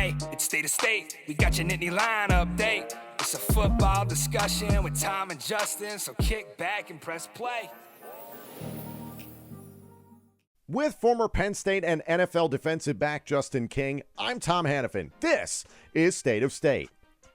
Hey, it's State of State. We got your Nittany Lion update. It's a football discussion with Tom and Justin, so kick back and press play. With former Penn State and NFL defensive back Justin King, I'm Tom Hannafin. This is State of State.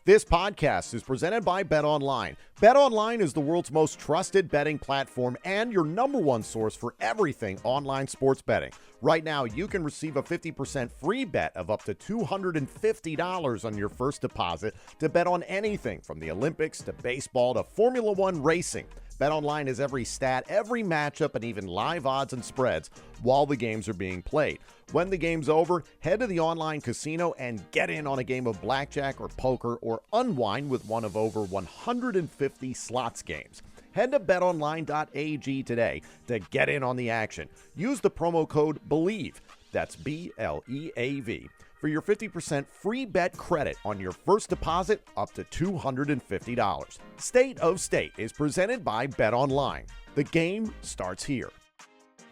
This podcast is presented by BetOnline. BetOnline is the world's most trusted betting platform and your number one source for everything online sports betting. Right now, you can receive a 50% free bet of up to $250 on your first deposit to bet on anything from the Olympics to baseball to Formula One racing. BetOnline is every stat, every matchup, and even live odds and spreads while the games are being played. When the game's over, head to the online casino and get in on a game of blackjack or poker or unwind with one of over 150 slots games. Head to betonline.ag today to get in on the action. Use the promo code BELIEVE, that's BLEAV, for your 50% free bet credit on your first deposit up to $250. State of State is presented by BetOnline. The game starts here.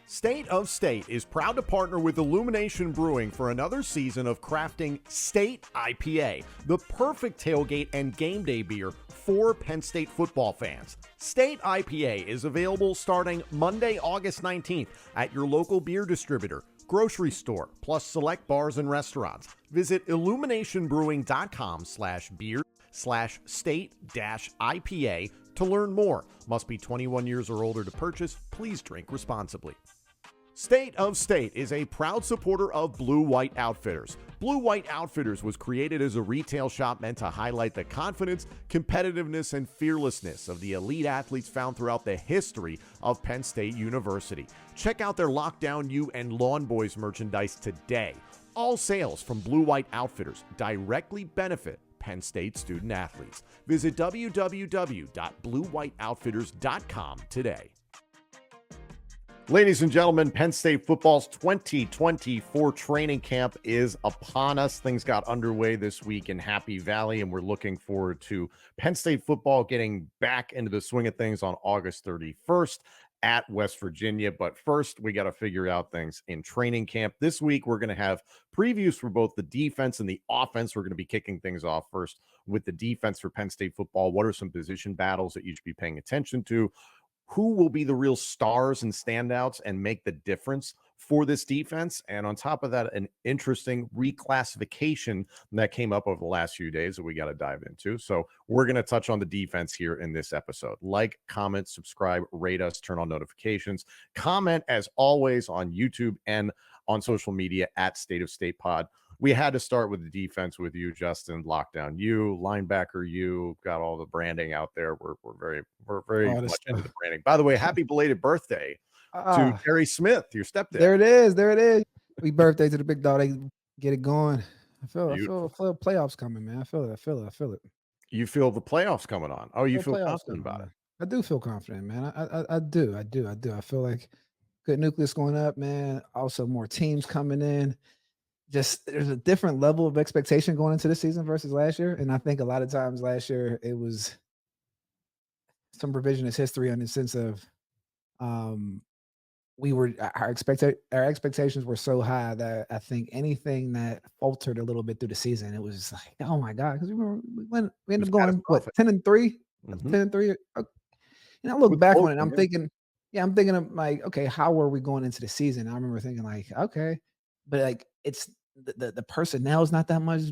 State of State is proud to partner with Illumination Brewing for another season of crafting State IPA, the perfect tailgate and game day beer for Penn State football fans. State IPA is available starting Monday, August 19th at your local beer distributor, grocery store, plus select bars and restaurants. Visit illuminationbrewing.com/beer/state-IPA to learn more. Must be 21 years or older to purchase. Please drink responsibly. State of State is a proud supporter of Blue White Outfitters. Blue White Outfitters was created as a retail shop meant to highlight the confidence, competitiveness, and fearlessness of the elite athletes found throughout the history of Penn State University. Check out their Lockdown U and Lawn Boys merchandise today. All sales from Blue White Outfitters directly benefit Penn State student athletes. Visit www.bluewhiteoutfitters.com today. Ladies and gentlemen, Penn State football's 2024 training camp is upon us. Things got underway this week in Happy Valley, and we're looking forward to Penn State football getting back into the swing of things on August 31st at West Virginia. But first, we got to figure out things in training camp. This week, we're going to have previews for both the defense and the offense. We're going to be kicking things off first with the defense for Penn State football. What are some position battles that you should be paying attention to? Who will be the real stars and standouts and make the difference for this defense? And on top of that, an interesting reclassification that came up over the last few days that we got to dive into. So we're going to touch on the defense here in this episode. Like, comment, subscribe, rate us, turn on notifications. Comment, as always, on YouTube and on social media at State of State Pod. We had to start with the defense with you, Justin. Lockdown you, linebacker you, got all the branding out there. We're very much into the branding. By the way, happy belated birthday to Terry Smith, your stepdad. There it is. We birthday to the big dog. They get it going. I feel playoffs coming, man. I feel it. You feel the playoffs coming on. Oh, you feel confident about it. I do feel confident, man. I do. I feel like good nucleus going up, man. Also more teams coming in. Just there's a different level of expectation going into the season versus last year. And I think a lot of times last year it was some revisionist history in the sense of our expectations were so high that I think anything that faltered a little bit through the season, it was like, oh my God, because we ended up going 10-3, 10-3. And I look back on it, I'm thinking of like, okay, how were we going into the season? I remember thinking like, okay, but like it's the personnel is not that much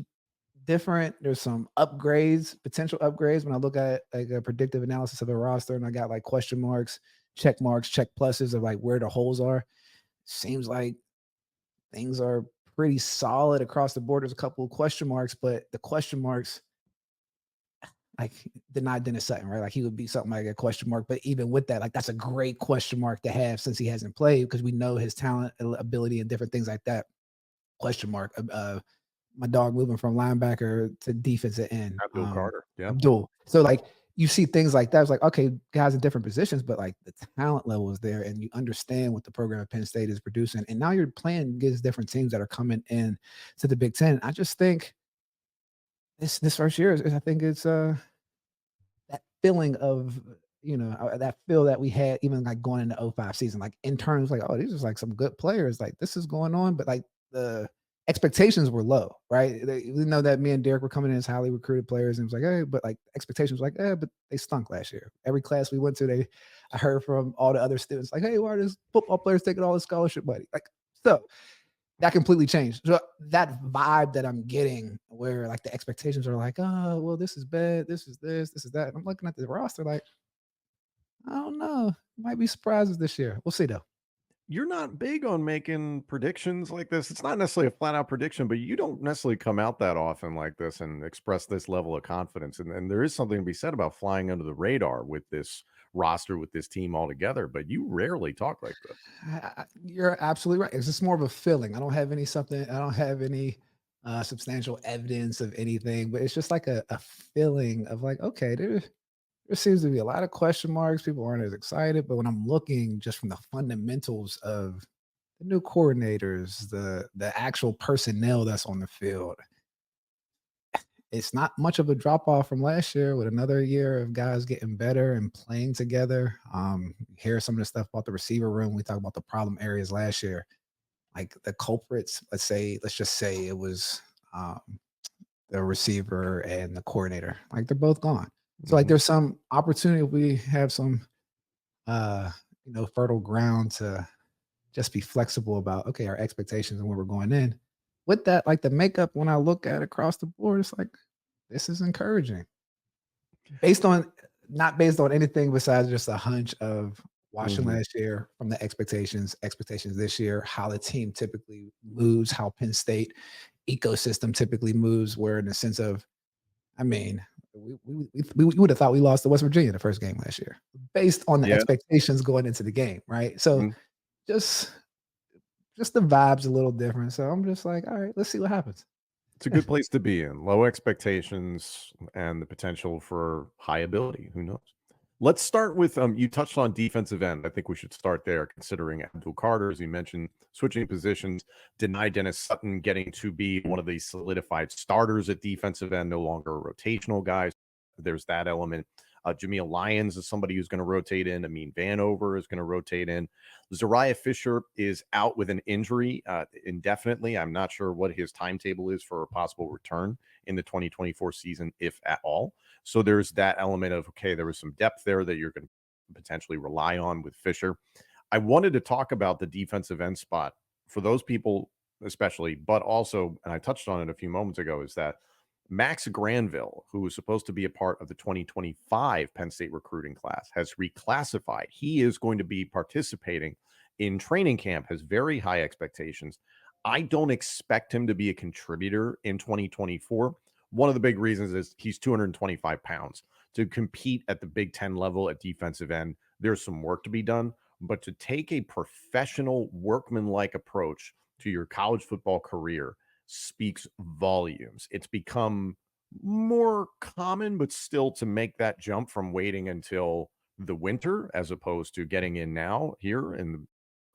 different. There's some potential upgrades when I look at like a predictive analysis of a roster, and I got like question marks, check pluses of like where the holes are. Seems like things are pretty solid across the board. There's a couple of question marks, but the question marks like denied Dennis Sutton, right? Like he would be something like a question mark. But even with that, like that's a great question mark to have since he hasn't played because we know his talent, ability, and different things like that. Question mark. My dog moving from linebacker to defensive end. Abdul Carter. Yeah. Abdul. So like you see things like that. It's like, okay, guys in different positions, but like the talent level is there and you understand what the program at Penn State is producing. And now you're playing against different teams that are coming in to the Big Ten. I just think this first year I think it's that feeling of, that feel that we had even like going into 05 season, like in terms like, oh, these are like some good players. Like this is going on, but like the expectations were low, right? We know that me and Derek were coming in as highly recruited players, and it was like, hey, but like expectations were like, but they stunk last year. Every class we went to, I heard from all the other students like, hey, why are these football players taking all the scholarship money? Like, so that completely changed. So that vibe that I'm getting, where like the expectations are like, oh, well, this is bad, this is this is that. And I'm looking at the roster like, I don't know, might be surprises this year. We'll see though. You're not big on making predictions like this. It's not necessarily a flat out prediction, but you don't necessarily come out that often like this and express this level of confidence. And there is something to be said about flying under the radar with this roster, with this team altogether, but you rarely talk like this. You're absolutely right. It's just more of a feeling. I don't have any substantial evidence of anything, but it's just like a feeling of like, okay, there seems to be a lot of question marks. People aren't as excited, but when I'm looking just from the fundamentals of the new coordinators, the actual personnel that's on the field, it's not much of a drop off from last year with another year of guys getting better and playing together. Hear some of the stuff about the receiver room. We talked about the problem areas last year, like the culprits. Let's just say it was the receiver and the coordinator. Like they're both gone. So like Mhm. there's some opportunity. We have some uh fertile ground to just be flexible about okay, our expectations and where we're going in. With that, like the makeup, when I look at across the board, it's like this is encouraging. Based on not based on anything besides just a hunch of watching Mhm. last year from the expectations this year, how the team typically moves, how Penn State ecosystem typically moves, where in the sense of, I mean, we would have thought we lost to West Virginia the first game last year, based on the Yeah. expectations going into the game, right? So Mhm. just just the vibes a little different. So I'm just like, all right, let's see what happens. It's a good place to be in. Low expectations and the potential for high ability. Who knows? Let's start with you touched on defensive end. I think we should start there, considering Abdul Carter, as you mentioned, switching positions, denied Dennis Sutton getting to be one of the solidified starters at defensive end, no longer a rotational guy. There's that element. Nittany Lions is somebody who's going to rotate in. Amin Vanover is going to rotate in. Zariah Fisher is out with an injury indefinitely. I'm not sure what his timetable is for a possible return in the 2024 season, if at all. So there's that element of, okay, there was some depth there that you're going to potentially rely on with Fisher. I wanted to talk about the defensive end spot for those people, especially, but also, and I touched on it a few moments ago, is that Max Granville, who was supposed to be a part of the 2025 Penn State recruiting class, has reclassified. He is going to be participating in training camp, has very high expectations. I don't expect him to be a contributor in 2024. One of the big reasons is he's 225 pounds. To compete at the Big Ten level at defensive end, there's some work to be done. But to take a professional, workmanlike approach to your college football career speaks volumes. It's become more common, but still to make that jump from waiting until the winter as opposed to getting in now here in the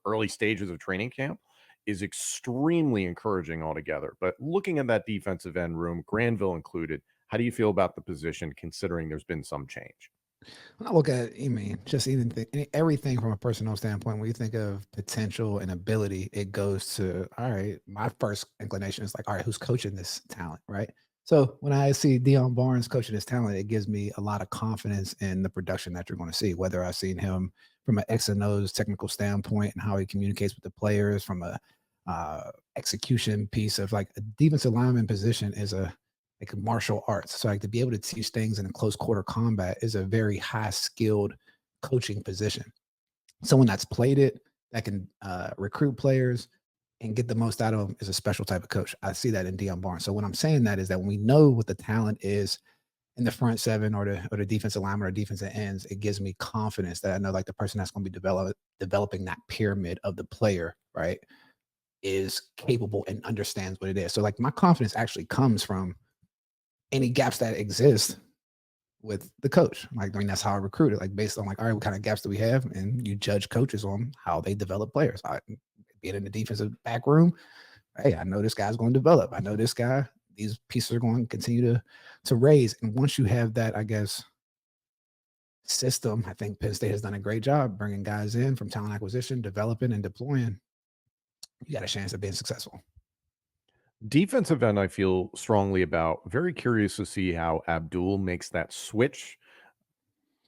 early stages of training camp is extremely encouraging altogether. But looking at that defensive end room, Granville included, how do you feel about the position considering there's been some change? When I look at, just even everything from a personal standpoint, when you think of potential and ability, it goes to, all right, my first inclination is like, all right, who's coaching this talent, right? So when I see Dion Barnes coaching this talent, it gives me a lot of confidence in the production that you're going to see, whether I've seen him from an X and O's technical standpoint and how he communicates with the players from a execution piece of like a defensive lineman position is a like martial arts. So like to be able to teach things in a close quarter combat is a very high skilled coaching position. Someone that's played it, that can recruit players and get the most out of them is a special type of coach. I see that in Dion Barnes. So when I'm saying that is that when we know what the talent is in the front seven or the defensive lineman or defensive ends, it gives me confidence that I know like the person that's going to be developing that pyramid of the player, right, is capable and understands what it is. So like my confidence actually comes from any gaps that exist with the coach. Like, that's how I recruited, like based on like, all right, what kind of gaps do we have? And you judge coaches on how they develop players. Being in the defensive back room, hey, I know this guy's going to develop. I know this guy, these pieces are going to continue to raise. And once you have that, I guess, system, I think Penn State has done a great job bringing guys in from talent acquisition, developing and deploying. You got a chance of being successful. Defensive end, I feel strongly about. Very curious to see how Abdul makes that switch.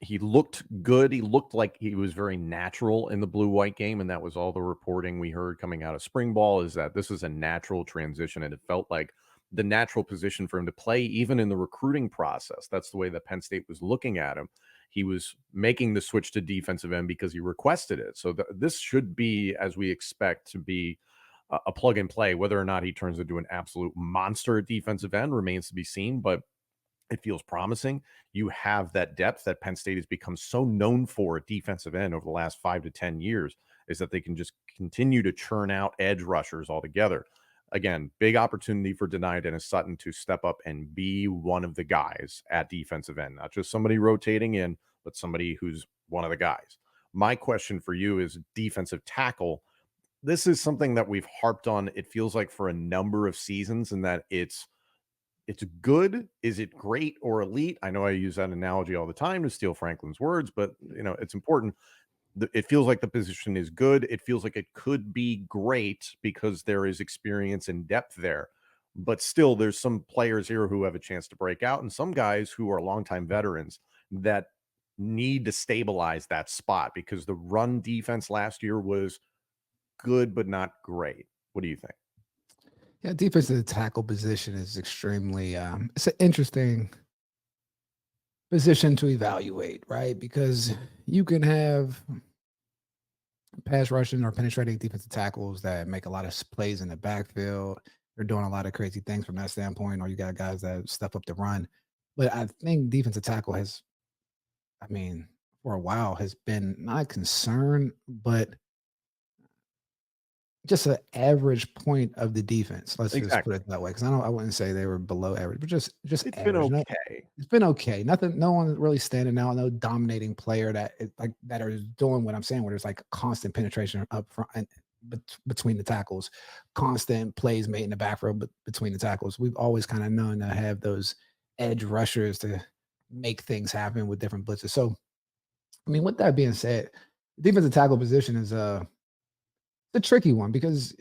He looked good. He looked like he was very natural in the blue-white game, and that was all the reporting we heard coming out of spring ball, is that this is a natural transition, and it felt like the natural position for him to play even in the recruiting process. That's the way that Penn State was looking at him. He was making the switch to defensive end because he requested it. So this should be, as we expect, to be a plug and play. Whether or not he turns into an absolute monster at defensive end remains to be seen, but it feels promising. You have that depth that Penn State has become so known for at defensive end over the last 5 to 10 years, is that they can just continue to churn out edge rushers altogether. Again, big opportunity for Denai Dennis Sutton to step up and be one of the guys at defensive end, not just somebody rotating in, but somebody who's one of the guys. My question for you is defensive tackle. This is something that we've harped on, it feels like, for a number of seasons, and that it's good. Is it great or elite? I know I use that analogy all the time to steal Franklin's words, but it's important. It feels like the position is good. It feels like it could be great because there is experience and depth there. But still, there's some players here who have a chance to break out, and some guys who are longtime veterans that need to stabilize that spot, because the run defense last year was good, but not great. What do you think? Yeah, defensive tackle position is extremely it's an interesting position to evaluate, right? Because you can have pass rushing or penetrating defensive tackles that make a lot of plays in the backfield. They're doing a lot of crazy things from that standpoint, or you got guys that step up the run. But I think defensive tackle has, I mean, for a while has been not a concern, but just an average point of the defense. Let's just put Exactly. it that way, because I wouldn't say they were below average, but just It's been average. No, okay. it's been okay. Nothing, no one really standing out. No dominating player like that are doing what I'm saying, where there's like constant penetration up front and between the tackles, constant plays made in the backfield between the tackles. We've always kind of known to have those edge rushers to make things happen with different blitzes. So, I mean, with that being said, defensive tackle position is a tricky one because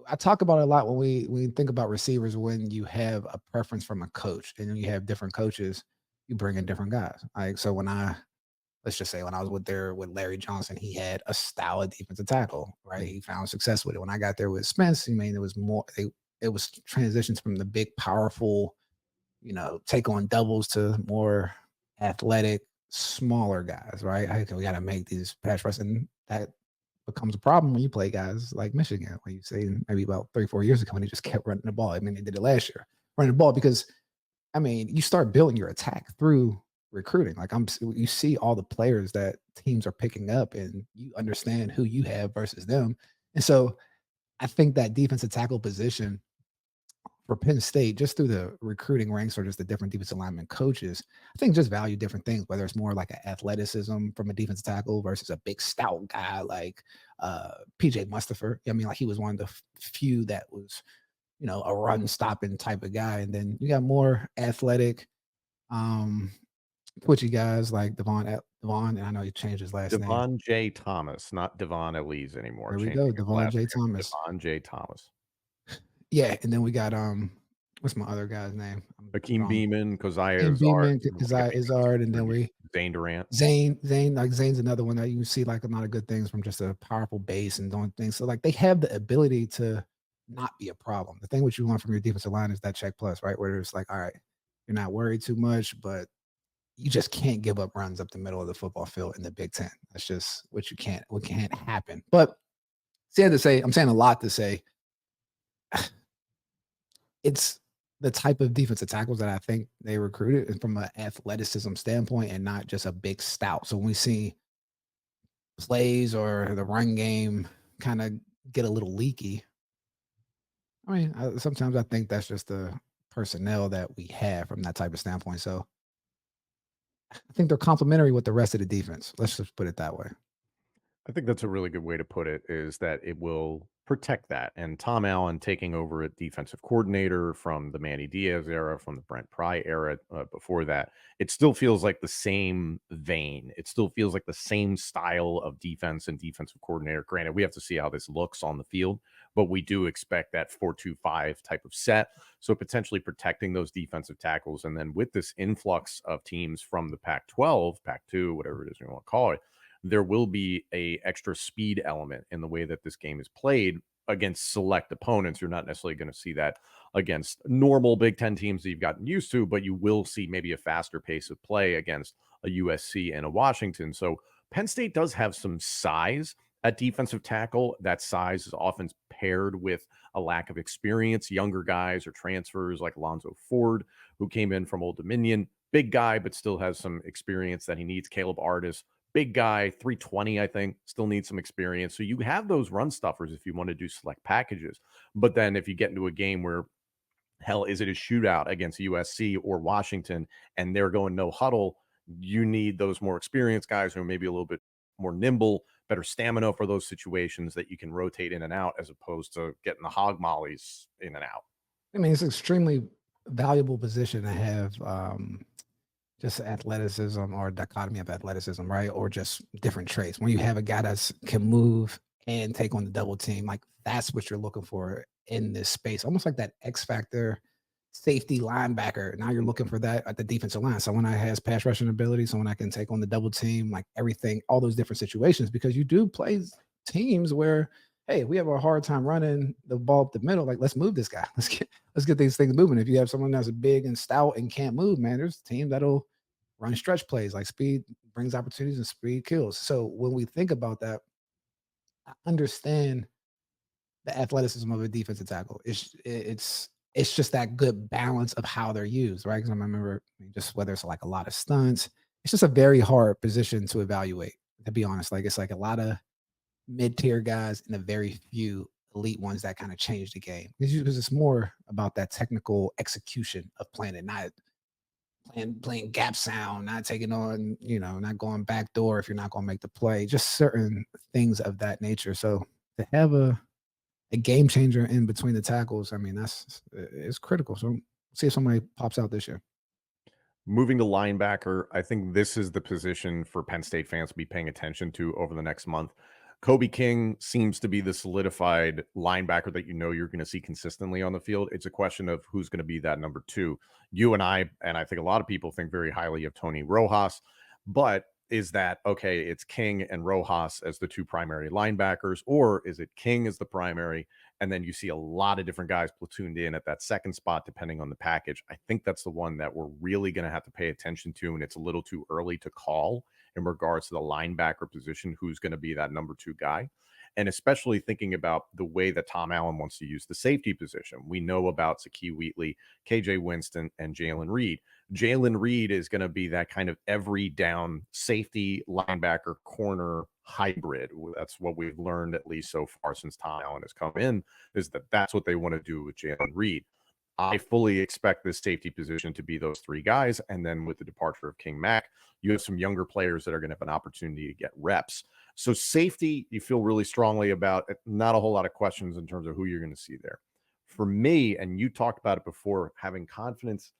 I talk about it a lot when we think about receivers. When you have a preference from a coach and then you have different coaches, you bring in different guys. Like, so when let's just say when I was with Larry Johnson, he had a style of defensive tackle, right? He found success with it. When I got there with Spence, I mean, it was more it was transitions from the big, powerful, take on doubles to more athletic, smaller guys, right? Okay, we got to make these pass rush, and that becomes a problem when you play guys like Michigan, when you say maybe about 3, 4 years ago, when they just kept running the ball. I mean, they did it last year, running the ball because I mean, you start building your attack through recruiting. Like you see all the players that teams are picking up, and you understand who you have versus them. And so I think that defensive tackle position for Penn State, just through the recruiting ranks or just the different defensive lineman coaches, I think just value different things, whether it's more like an athleticism from a defensive tackle versus a big stout guy like PJ Mustafer. I mean, like he was one of the few that was, a run stopping type of guy. And then you got more athletic, um, twitchy guys like Devon, and I know he changed his last name. Devon J. Thomas, not Devon Elise anymore, There we changing go, his Devon last J. name to Thomas. Devon J. Thomas. Yeah, and then we got what's my other guy's name? I'm Hakeem drawing Beeman, Keziah Kim Izzard, Beeman, we're skipping Izard, and then we Zane Durant. Zane, like Zane's another one that you see like a lot of good things from just a powerful base and doing things. So like they have the ability to not be a problem. The thing what you want from your defensive line is that check plus, right? Where it's like, all right, you're not worried too much, but you just can't give up runs up the middle of the football field in the Big Ten. That's just what can't happen. But sad to say, I'm saying a lot to say it's the type of defensive tackles that I think they recruited and from an athleticism standpoint and not just a big stout. So when we see plays or the run game kind of get a little leaky, I mean, sometimes I think that's just the personnel that we have from that type of standpoint. So I think they're complementary with the rest of the defense. Let's just put it that way. I think that's a really good way to put it, is that it will protect that. And Tom Allen taking over at defensive coordinator from the Manny Diaz era, from the Brent Pry era before that, it still feels like the same vein. It still feels like the same style of defense and defensive coordinator. Granted, we have to see how this looks on the field, but we do expect that 4-2-5 type of set. So potentially protecting those defensive tackles. And then with this influx of teams from the Pac-12, Pac-2, whatever it is you want to call it, there will be a extra speed element in the way that this game is played against select opponents. You're not necessarily going to see that against normal Big Ten teams that you've gotten used to, but you will see maybe a faster pace of play against a USC and a Washington. So Penn State does have some size at defensive tackle. That size is often paired with a lack of experience, younger guys or transfers like Alonzo Ford, who came in from Old Dominion, big guy, but still has some experience that he needs. Caleb Artis, big guy, 320, I think, still needs some experience. So you have those run stuffers if you want to do select packages. But then if you get into a game where, hell, is it a shootout against USC or Washington and they're going no huddle, you need those more experienced guys who are maybe a little bit more nimble, better stamina for those situations that you can rotate in and out as opposed to getting the hog mollies in and out. I mean, it's an extremely valuable position to have just athleticism or dichotomy of athleticism, right? Or just different traits. When you have a guy that can move and take on the double team, like that's what you're looking for in this space. Almost like that X factor safety linebacker. Now you're looking for that at the defensive line. Someone that has pass rushing ability, someone that can take on the double team, like everything, all those different situations, because you do play teams where, hey, we have a hard time running the ball up the middle. Like, let's move this guy. Let's get these things moving. If you have someone that's big and stout and can't move, man, there's a team that'll run stretch plays. Like speed brings opportunities and speed kills. So when we think about that, I understand the athleticism of a defensive tackle. It's just that good balance of how they're used, right? Because I remember just whether it's like a lot of stunts, it's just a very hard position to evaluate. To be honest, like it's like a lot of mid-tier guys and a very few elite ones that kind of change the game because it's more about that technical execution of playing it, not playing gap sound, not taking on, not going back door if you're not going to make the play, just certain things of that nature. So to have a game changer in between the tackles, I mean, it's critical. So see if somebody pops out this year. Moving to linebacker, I think this is the position for Penn State fans to be paying attention to over the next month. Kobe King seems to be the solidified linebacker that you're going to see consistently on the field. It's a question of who's going to be that number two. You and I think a lot of people think very highly of Tony Rojas, but is that, okay, it's King and Rojas as the two primary linebackers, or is it King as the primary? And then you see a lot of different guys platooned in at that second spot, depending on the package. I think that's the one that we're really going to have to pay attention to. And it's a little too early to call in regards to the linebacker position, who's going to be that number two guy. And especially thinking about the way that Tom Allen wants to use the safety position. We know about Zakee Wheatley, KJ Winston, and Jalen Reed. Jalen Reed is going to be that kind of every down safety, linebacker, corner hybrid. That's what we've learned, at least so far since Tom Allen has come in, is that that's what they want to do with Jalen Reed. I fully expect this safety position to be those three guys. And then with the departure of King Mack, you have some younger players that are going to have an opportunity to get reps. So safety, you feel really strongly about it. Not a whole lot of questions in terms of who you're going to see there. For me, and you talked about it before, having confidence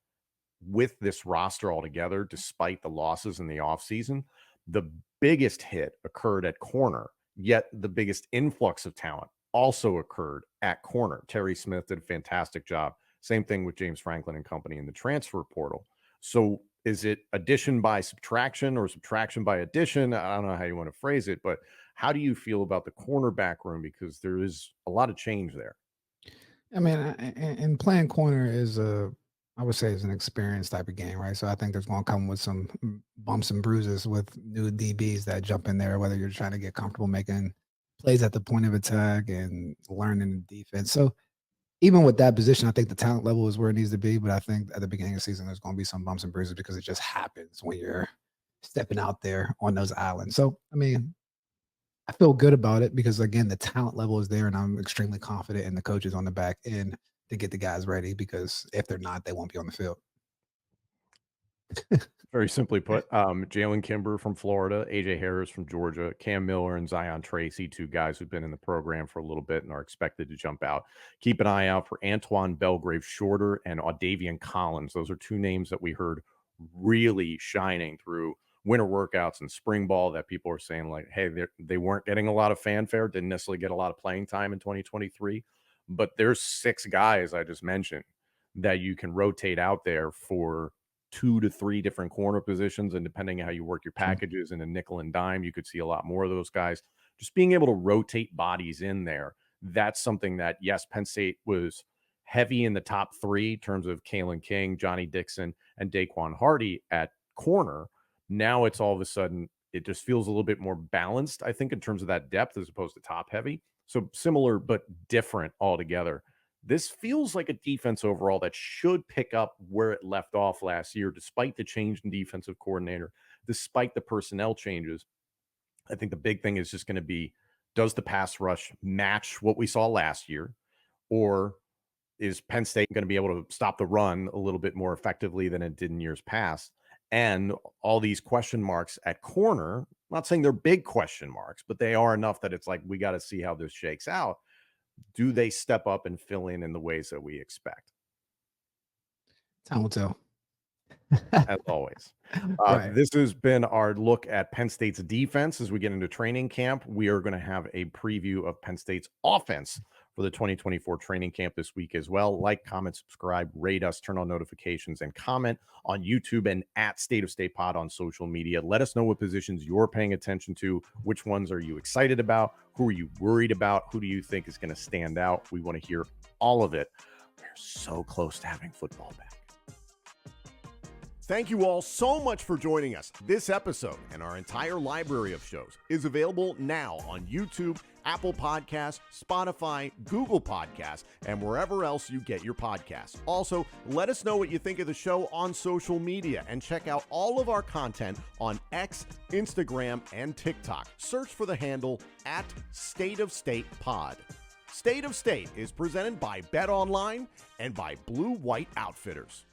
with this roster altogether, despite the losses in the offseason, the biggest hit occurred at corner, yet the biggest influx of talent also occurred at corner. Terry Smith did a fantastic job. Same thing with James Franklin and company in the transfer portal. So is it addition by subtraction or subtraction by addition? I don't know how you want to phrase it, but how do you feel about the cornerback room? Because there is a lot of change there. I mean, and playing corner I would say, is an experience type of game, right? So I think there's going to come with some bumps and bruises with new DBs that jump in there, whether you're trying to get comfortable making plays at the point of attack and learning the defense. So even with that position, I think the talent level is where it needs to be. But I think at the beginning of the season, there's going to be some bumps and bruises because it just happens when you're stepping out there on those islands. So, I mean, I feel good about it because, again, the talent level is there, and I'm extremely confident in the coaches on the back end to get the guys ready, because if they're not, they won't be on the field. Very simply put, Jalen Kimber from Florida, AJ Harris from Georgia, Cam Miller and Zion Tracy, two guys who've been in the program for a little bit and are expected to jump out. Keep an eye out for Antoine Belgrave Shorter and Audavian Collins. Those are two names that we heard really shining through winter workouts and spring ball that people are saying like, hey, they weren't getting a lot of fanfare, didn't necessarily get a lot of playing time in 2023. But there's 6 guys I just mentioned that you can rotate out there for 2 to 3 different corner positions. And depending on how you work your packages in a nickel and dime, you could see a lot more of those guys. Just being able to rotate bodies in there, that's something that, yes, Penn State was heavy in the top 3 in terms of Kalen King, Johnny Dixon, and Daquan Hardy at corner. Now it's all of a sudden, it just feels a little bit more balanced, I think, in terms of that depth as opposed to top heavy. So similar but different altogether. This feels like a defense overall that should pick up where it left off last year, despite the change in defensive coordinator, despite the personnel changes. I think the big thing is just going to be, does the pass rush match what we saw last year? Or is Penn State going to be able to stop the run a little bit more effectively than it did in years past? And all these question marks at corner, I'm not saying they're big question marks, but they are enough that it's like, we got to see how this shakes out. Do they step up and fill in the ways that we expect? Time will tell. As always. Right. This has been our look at Penn State's defense as we get into training camp. We are going to have a preview of Penn State's offense for the 2024 training camp this week as well. Like, comment, subscribe, rate us, turn on notifications, and comment on YouTube and at State of State Pod on social media. Let us know what positions you're paying attention to. Which ones are you excited about? Who are you worried about? Who do you think is going to stand out? We want to hear all of it. We're so close to having football back. Thank you all so much for joining us. This episode and our entire library of shows is available now on YouTube, Apple Podcasts, Spotify, Google Podcasts, and wherever else you get your podcasts. Also, let us know what you think of the show on social media and check out all of our content on X, Instagram, and TikTok. Search for the handle at State of State Pod. State of State is presented by Bet Online and by Blue White Outfitters.